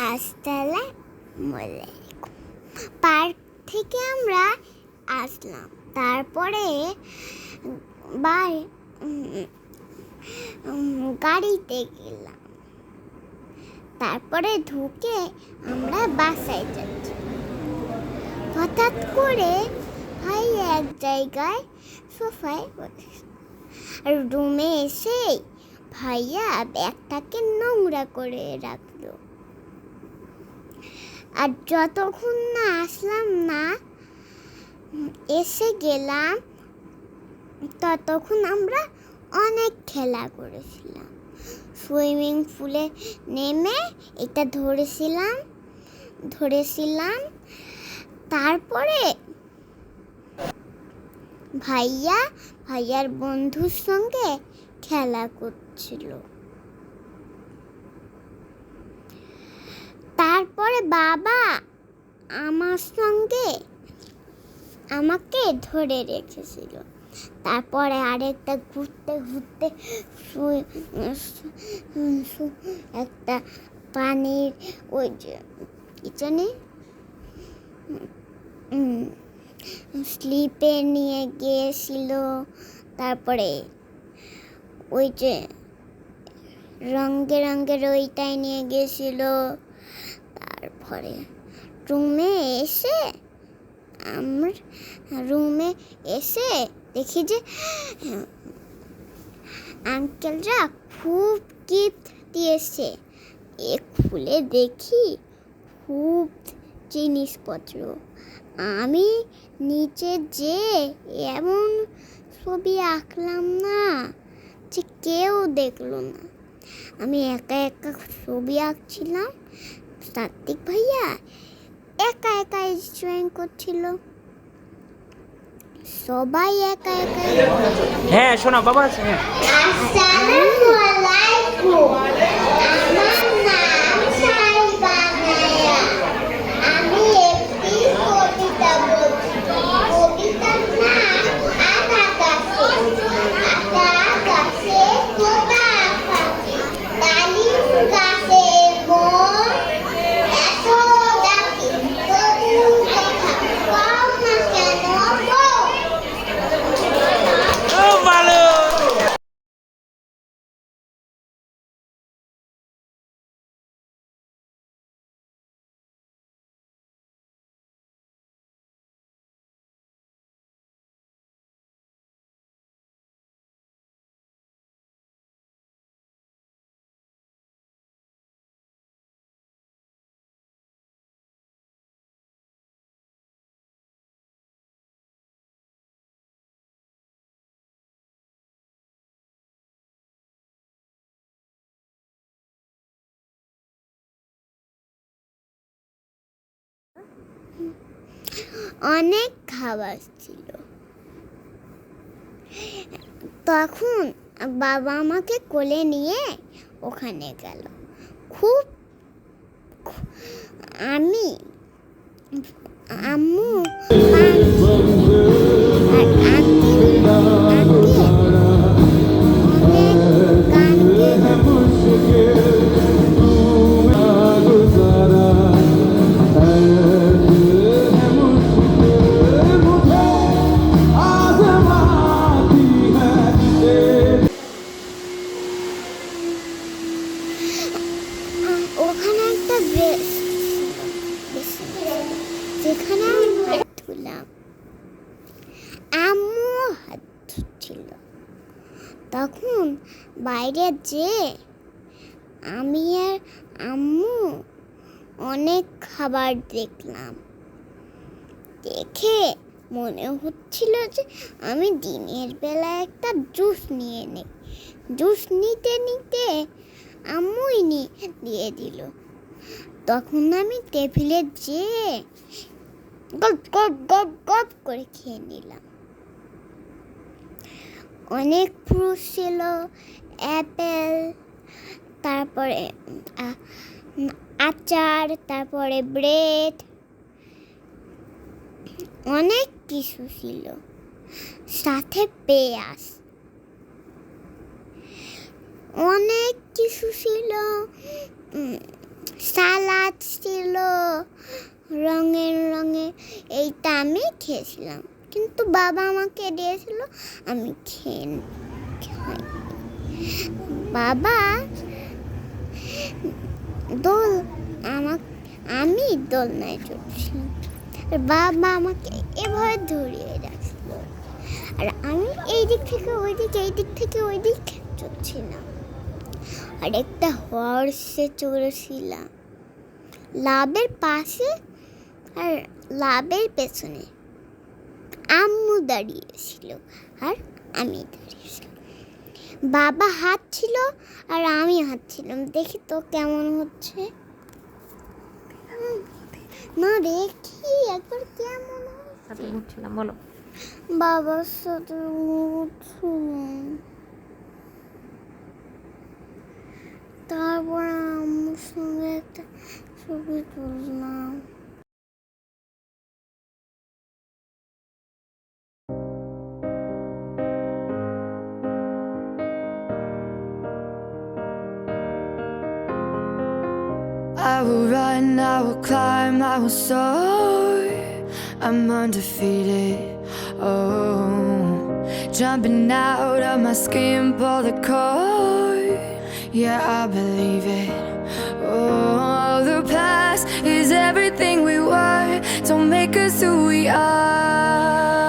আসসালামু আলাইকুম। পার্ক থেকে আমরা আসলাম, তারপরে গাড়িতে গেলাম, তারপরে ঢুকে আমরা বাসায় যাচ্ছি। হঠাৎ করে ভাই এক জায়গায় সোফায় আর রুমে এসে ভাইয়া ব্যাগটাকে নোংরা করে রাখলো। আর যতক্ষণ না আসলাম না এসে গেলাম, ততক্ষণ আমরা অনেক খেলা করেছিলাম। সুইমিং পুলে নেমে এটা ধরেছিলাম। তারপরে ভাইয়ার বন্ধুর সঙ্গে খেলা করছিল। তারপরে বাবা আমাকে ধরে রেখেছিল। তারপরে আরেকটা ঘুরতে একটা পানির ওই যে কিচেনে স্লিপে নিয়ে গিয়েছিল। তারপরে ওই যে রঙের ওইটাই নিয়ে গিয়েছিল। তারপরে রুমে এসে দেখি যে আঙ্কেলরা খুব গিফট দিয়েছে। খুলে দেখি খুব জিনিসপত্র। আমি নিচে যে এমন ছবি আঁকলাম না যে কেউ দেখলো না। আমি একা ছবি আঁকছিলাম, সাত্বিক ভাইয়া একা ড্রয়িং করছিল। সবাই একা হ্যাঁ শোনা বাবা আছে। আসসালামু আলাইকুম। আমার নাম সাইবা নায়া। আমি একটি কবিতা বলছি। কবিতার নাম আকাশে। আকাশে তোতা পাখি, ডালিম গাছে মোর এত ডাকি, তবু কথা কও না কেন গো? ভালো। অনেক খাবার ছিল। তখন বাবা আমাকে কোলে নিয়ে ওখানে গেল। খুব আমি আম্মু আর আঙ্কেল অনেক গান ওখানে একটা যেখানে আমি হাত ধুলাম, আম্মু হাত ধুচ্ছিল। তখন বাইরে যে আমি আর আম্মু অনেক খাবার দেখলাম। দেখে মনে হচ্ছিল যে আমি দিনের বেলা একটা জুস নিয়ে নেই। জুস নিতে আম্মুই দিয়ে দিল। তখন আমি টেবিলে যেয়ে গপ করে খেয়ে নিলাম। অনেক ফ্রুট ছিল, অ্যাপেল, তারপরে আচার, তারপরে ব্রেড, অনেক কিছু ছিল, সাথে পেঁয়াজ। অনেক কিছু ছিল, সালাদ ছিল রঙের রঙের, এইটা আমি খেয়েছিলাম, কিন্তু বাবা আমাকে দিয়েছিল, আমি খাই। বাবা দোল আমি দোলনায় চড়ছিলাম, আর বাবা আমাকে এভাবে ধরিয়ে রাখছিল, আর আমি এই দিক থেকে ওই দিক, এই দিক থেকে ওই দিক চড়ছিলাম। আর একটা হর্সে চড়েছিলাম, লাভের পাশে আর লাভের পেছনে আম্মু দাঁড়িয়েছিল আর আমি দাঁড়িয়েছিলাম। বাবা হাত ছিল আর আমি হাত ছিলাম। দেখি তো কেমন হচ্ছে। না দেখি একবার কেমন সাথে ঘুরছিলাম, বলো। বাবার সাথে ঘুরছিলাম, তারপর আম্মুর সঙ্গে একটা ছবি তুললাম। I will run, I will climb, I will soar. I'm undefeated. Oh, jumping out of my skin, pull the cord. Yeah, I believe it. Oh, the past is everything we were. Don't make us who we are.